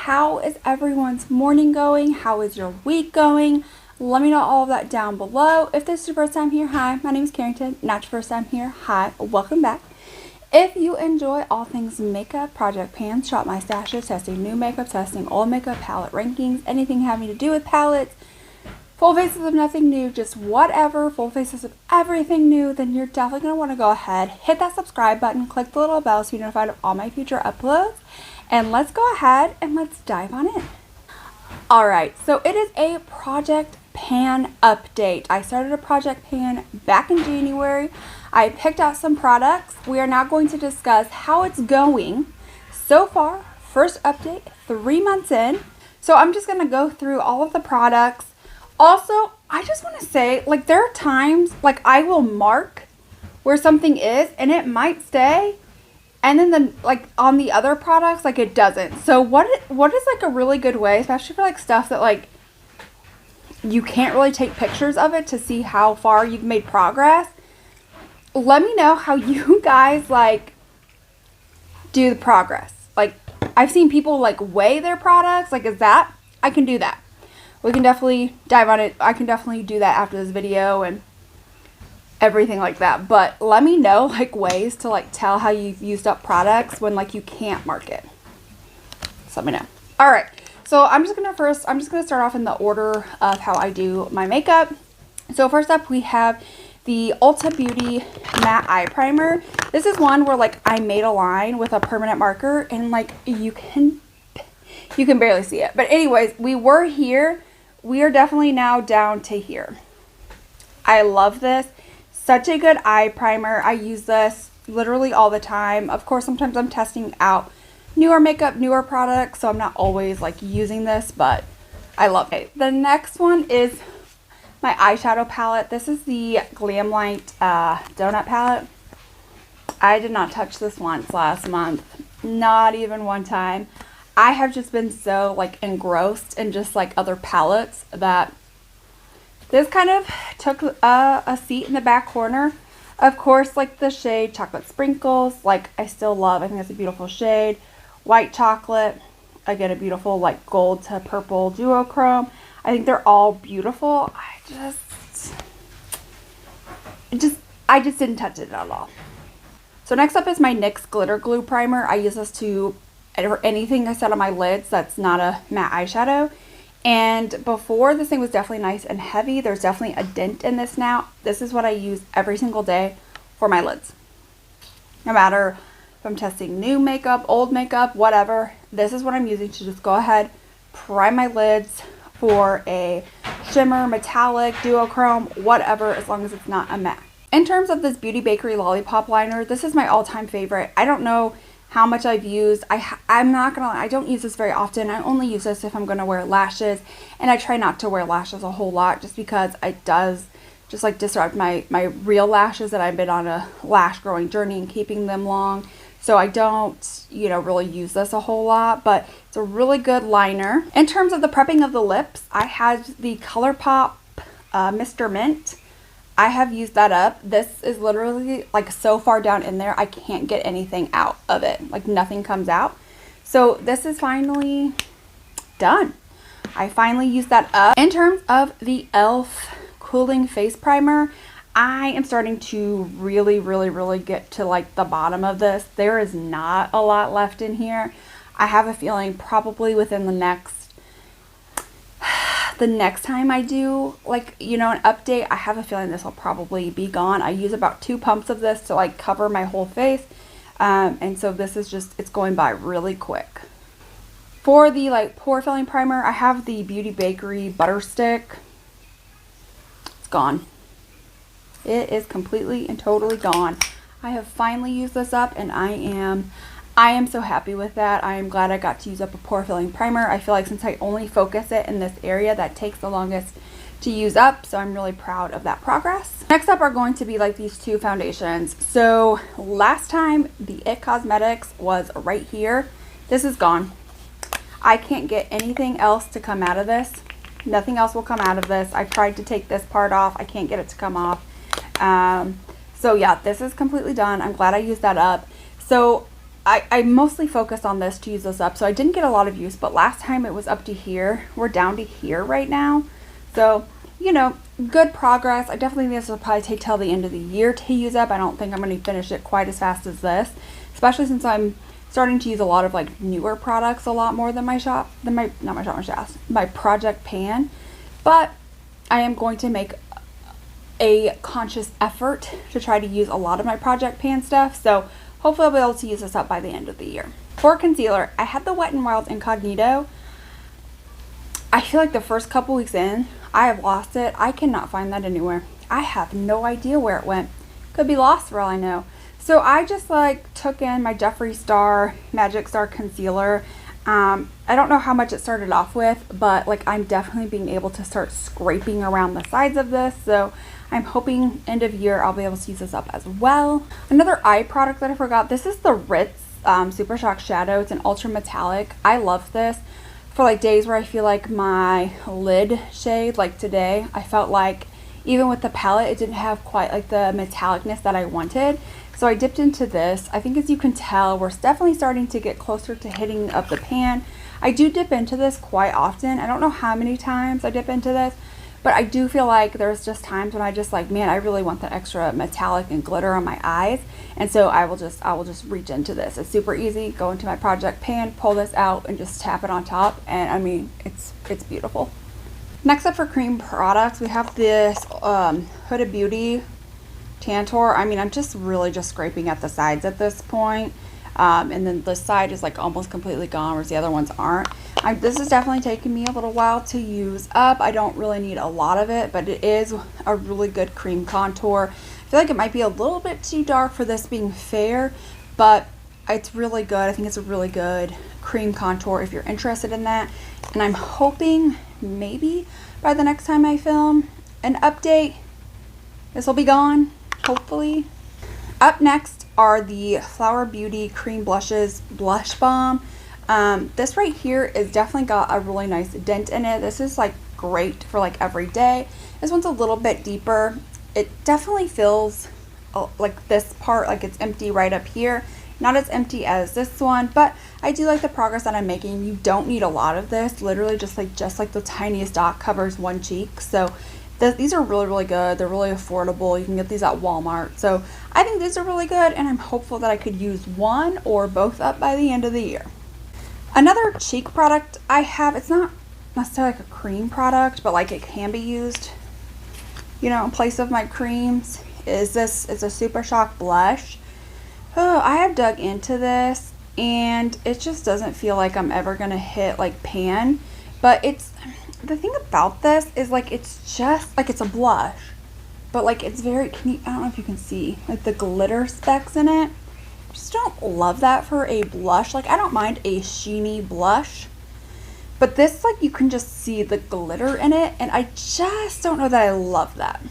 How is everyone's morning going? How is your week going? Let me know all of that down below. If this is your first time here, hi, my name is Carrington. Not your first time here, hi, welcome back. If you enjoy all things makeup, project pans, shop my stashes, testing new makeup, testing old makeup, palette rankings, anything having to do with palettes, full faces of nothing new, just whatever, full faces of everything new, then you're definitely going to want to go ahead, hit that subscribe button, click the little bell so you're notified of all my future uploads, and let's go ahead and let's dive on in. Alright, so it is a project pan update. I started a project pan back in January. I picked out some products. We are now going to discuss how it's going so far. First update, 3 months in. So I'm just going to go through all of the products. Also, I just want to say, like, there are times, like, I will mark where something is and it might stay, and then like on the other products, like, it doesn't. So what is like a really good way, especially for like stuff that like you can't really take pictures of it to see how far you've made progress. Let me know how you guys like do the progress. Like, I've seen people like weigh their products. Like, I can do that. We can definitely dive on it. I can definitely do that after this video and everything like that. But let me know like ways to like tell how you've used up products when like you can't mark it. So let me know. All right. So I'm just gonna start off in the order of how I do my makeup. So first up we have the Ulta Beauty Matte Eye Primer. This is one where like I made a line with a permanent marker and like you can barely see it. But anyways, we were here. We are definitely now down to here. I love this. Such a good eye primer. I use this literally all the time. Of course, sometimes I'm testing out newer makeup, newer products, so I'm not always like using this, but I love it. The next one is my eyeshadow palette. This is the Glamlight Donut palette. I did not touch this once last month. Not even one time. I have just been so like engrossed in just like other palettes that this kind of took a seat in the back corner. Of course, like the shade Chocolate Sprinkles, like I still love. I think that's a beautiful shade. White Chocolate, again a beautiful like gold to purple duochrome. I think they're all beautiful. I just didn't touch it at all. So next up is my NYX Glitter Glue Primer. I use this to or anything I set on my lids that's not a matte eyeshadow. And before, this thing was definitely nice and heavy. There's definitely a dent in this now. This is what I use every single day for my lids. No matter if I'm testing new makeup, old makeup, whatever, this is what I'm using to just go ahead, prime my lids for a shimmer, metallic, duochrome, whatever, as long as it's not a matte. In terms of this Beauty Bakery Lollipop Liner, this is my all-time favorite. I don't know how much I've used. I'm not gonna lie, I don't use this very often. I only use this if I'm gonna wear lashes, and I try not to wear lashes a whole lot just because it does just like disrupt my real lashes, that I've been on a lash growing journey and keeping them long. So I don't, really use this a whole lot, but it's a really good liner. In terms of the prepping of the lips, I had the ColourPop Mr. Mint. I have used that up. This is literally like so far down in there, I can't get anything out of it. Like nothing comes out. So this is finally done. I finally used that up. In terms of the e.l.f. Cooling Face Primer, I am starting to really get to like the bottom of this. There is not a lot left in here. I have a feeling probably within the next time I do like an update, I have a feeling this will probably be gone. I use about 2 pumps of this to like cover my whole face, and so this is just, it's going by really quick. For the like pore filling primer, I have the Beauty Bakery Butter Stick. It's gone. It is completely and totally gone. I have finally used this up, and I am so happy with that. I am glad I got to use up a pore filling primer. I feel like since I only focus it in this area, that takes the longest to use up, so I'm really proud of that progress. Next up are going to be like these 2 foundations. So last time the IT Cosmetics was right here. This is gone. I can't get anything else to come out of this. Nothing else will come out of this. I tried to take this part off. I can't get it to come off. So yeah, this is completely done. I'm glad I used that up. So I mostly focused on this to use this up, so I didn't get a lot of use, but last time it was up to here. We're down to here right now. So, you know, good progress. I definitely think this will probably take till the end of the year to use up. I don't think I'm going to finish it quite as fast as this, especially since I'm starting to use a lot of like newer products a lot more than my project pan. But I am going to make a conscious effort to try to use a lot of my project pan stuff, so hopefully I'll be able to use this up by the end of the year. For concealer, I had the Wet n Wild Incognito. I feel like the first couple weeks in, I have lost it. I cannot find that anywhere. I have no idea where it went. Could be lost for all I know. So I just like took in my Jeffree Star Magic Star concealer. I don't know how much it started off with, but like I'm definitely being able to start scraping around the sides of this. So I'm hoping end of year I'll be able to use this up as well. Another eye product that I forgot, this is the Ritz Super Shock Shadow. It's an ultra metallic. I love this for like days where I feel like my lid shade, like today, I felt like even with the palette, it didn't have quite like the metallicness that I wanted. So I dipped into this. I think as you can tell, we're definitely starting to get closer to hitting up the pan. I do dip into this quite often. I don't know how many times I dip into this, but I do feel like there's just times when I just like, man, I really want that extra metallic and glitter on my eyes. And so I will just reach into this. It's super easy. Go into my project pan, pull this out and just tap it on top. And I mean, it's beautiful. Next up for cream products, we have this Huda Beauty Tantor. I mean, I'm just really just scraping at the sides at this point. And then this side is like almost completely gone, whereas the other ones aren't. This is definitely taking me a little while to use up. I don't really need a lot of it, but it is a really good cream contour. I feel like it might be a little bit too dark for this being fair, but it's really good. I think it's a really good cream contour if you're interested in that. And I'm hoping maybe by the next time I film an update, this will be gone, hopefully. Up next are the Flower Beauty Cream Blushes Blush Balm. This right here is definitely got a really nice dent in it. This is like great for like every day. This one's a little bit deeper. It definitely feels like this part, like it's empty right up here. Not as empty as this one, but I do like the progress that I'm making. You don't need a lot of this. Literally just like the tiniest dot covers one cheek. So these are really, really good. They're really affordable. You can get these at Walmart. So I think these are really good, and I'm hopeful that I could use one or both up by the end of the year. Another cheek product I have, it's not necessarily like a cream product, but like it can be used, you know, in place of my creams, is this. It's a Super Shock blush. Oh, I have dug into this, and it just doesn't feel like I'm ever going to hit like pan, but it's... The thing about this is like it's just like it's a blush, but like it's very, I don't know if you can see like the glitter specks in it. Just don't love that for a blush. Like I don't mind a sheeny blush, but this, like, you can just see the glitter in it, and I just don't know that I love that.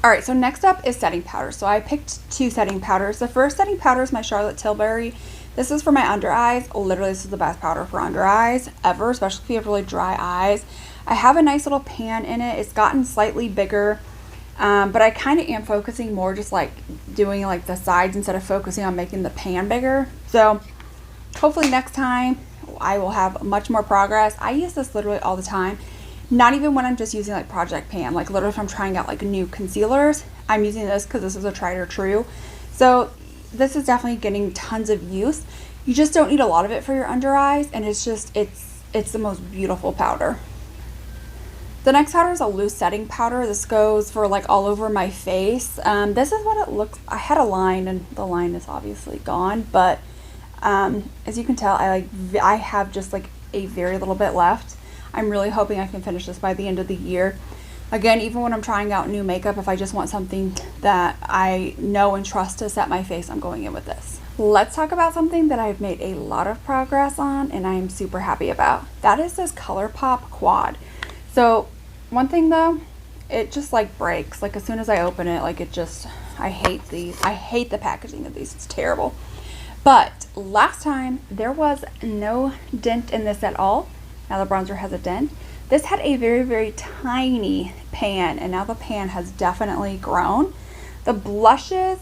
Alright, so next up is setting powder. So I picked two setting powders. The first setting powder is my Charlotte Tilbury. This is for my under eyes. Literally, this is the best powder for under eyes ever, especially if you have really dry eyes. I have a nice little pan in it. It's gotten slightly bigger, but I kind of am focusing more just like doing like the sides instead of focusing on making the pan bigger. So hopefully next time I will have much more progress. I use this literally all the time. Not even when I'm just using like project pan, like literally if I'm trying out like new concealers, I'm using this because this is a tried or true. So this is definitely getting tons of use. You just don't need a lot of it for your under eyes, and it's just, it's the most beautiful powder. The next powder is a loose setting powder. This goes for like all over my face. This is what it looks. I had a line, and the line is obviously gone, but as you can tell, I have just like a very little bit left. I'm really hoping I can finish this by the end of the year. Again, even when I'm trying out new makeup, if I just want something that I know and trust to set my face, I'm going in with this. Let's talk about something that I've made a lot of progress on and I'm super happy about. That is this ColourPop Quad. So one thing though, it just like breaks. Like as soon as I open it, like it just, I hate these. I hate the packaging of these. It's terrible. But last time there was no dent in this at all. Now the bronzer has a dent. This had a very, very tiny pan, and now the pan has definitely grown. The blushes,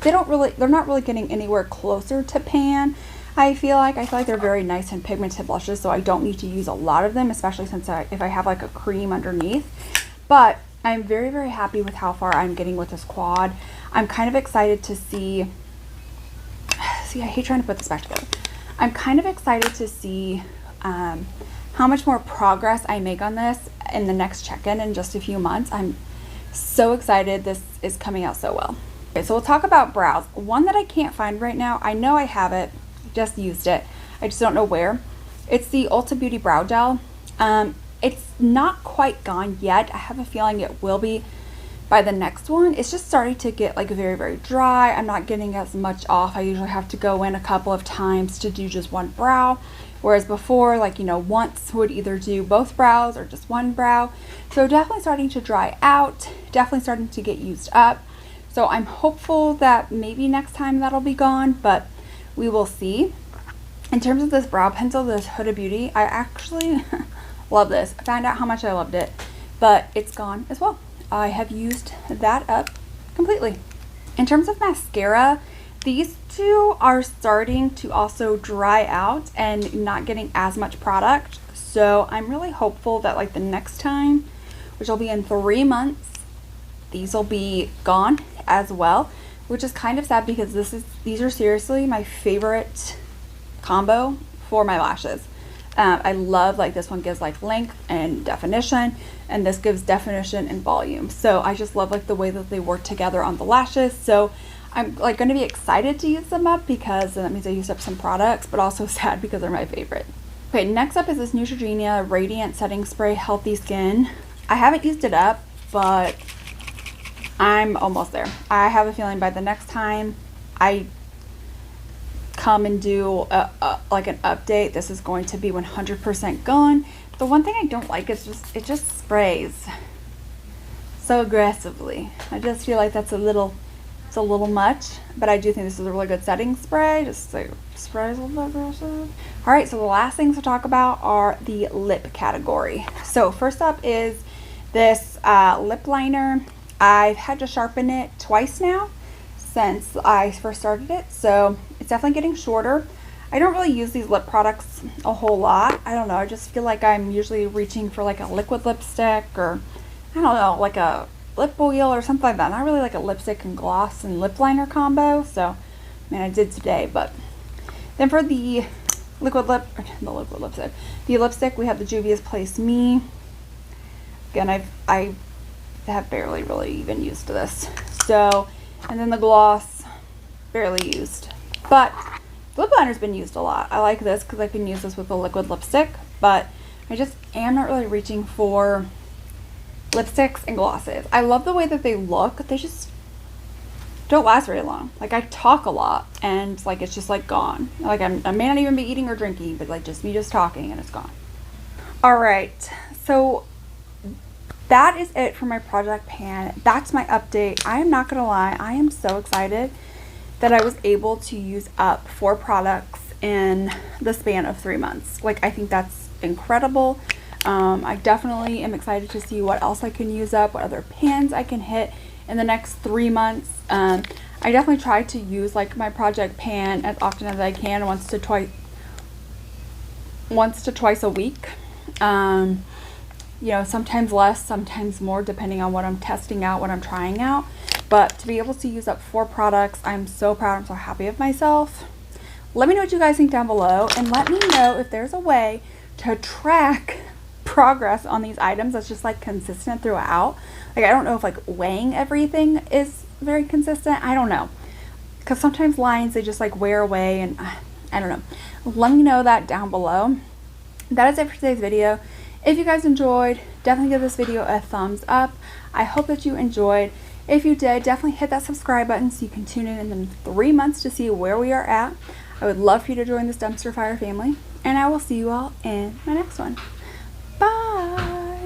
they're not really getting anywhere closer to pan. I feel like they're very nice and pigmented blushes, so I don't need to use a lot of them, especially since if I have like a cream underneath. But I'm very, very happy with how far I'm getting with this quad. I'm kind of excited to see, I hate trying to put this back together. I'm kind of excited to see how much more progress I make on this in the next check-in in just a few months. I'm so excited. This is coming out so well. Okay, so we'll talk about brows. One that I can't find right now, I know I have it, just used it, I just don't know where. It's the Ulta Beauty Brow Gel. It's not quite gone yet. I have a feeling it will be by the next one. It's just starting to get like very, very dry. I'm not getting as much off. I usually have to go in a couple of times to do just one brow, whereas before, like, you know, once would either do both brows or just one brow. So definitely starting to dry out, definitely starting to get used up. So I'm hopeful that maybe next time that'll be gone, but we will see. In terms of this brow pencil, this Huda Beauty, I actually love this. I found out how much I loved it, but it's gone as well. I have used that up completely. In terms of mascara, these two are starting to also dry out and not getting as much product. So I'm really hopeful that like the next time, which will be in 3 months, these will be gone as well, which is kind of sad because these are seriously my favorite combo for my lashes. I love, like, this one gives like length and definition, and this gives definition and volume. So I just love like the way that they work together on the lashes. So I'm like going to be excited to use them up because that means I used up some products, but also sad because they're my favorite. Okay, next up is this Neutrogena Radiant Setting Spray Healthy Skin. I haven't used it up, but I'm almost there. I have a feeling by the next time I come and do like an update, this is going to be 100% gone. The one thing I don't like is it just sprays so aggressively. I just feel like it's a little much, but I do think this is a really good setting spray. Just like sprays a little bit aggressive. All right, so the last things to talk about are the lip category. So first up is this lip liner. I've had to sharpen it twice now since I first started it, so it's definitely getting shorter. I don't really use these lip products a whole lot. I don't know, I just feel like I'm usually reaching for like a liquid lipstick, or I don't know, like a lip oil or something like that. Not really like a lipstick and gloss and lip liner combo. So, I mean, I did today. But then for the the lipstick, we have the Juvia's Place Me. Again, I have barely really even used this. So, and then the gloss, barely used. But the lip liner's been used a lot. I like this because I can use this with a liquid lipstick, but I just am not really reaching for lipsticks and glosses. I love the way that they look. They just don't last very long. Like, I talk a lot and like it's just like gone. Like I may not even be eating or drinking, but like just me just talking and it's gone. All right, so that is it for my project pan. That's my update. I am not gonna lie, I am so excited that I was able to use up 4 products in the span of 3 months. Like, I think that's incredible. I definitely am excited to see what else I can use up, what other pans I can hit in the next 3 months. I definitely try to use like my project pan as often as I can, once to twice a week. You know, sometimes less, sometimes more, depending on what I'm testing out, what I'm trying out. But to be able to use up 4 products, I'm so proud. I'm so happy of myself. Let me know what you guys think down below, and let me know if there's a way to track progress on these items that's just like consistent throughout. Like, I don't know if like weighing everything is very consistent. I don't know, because sometimes lines, they just like wear away, and I don't know. Let me know that down below. That is it for today's video. If you guys enjoyed, definitely give this video a thumbs up. I hope that you enjoyed. If you did, definitely hit that subscribe button so you can tune in 3 months to see where we are at. I would love for you to join this dumpster fire family, and I will see you all in my next one.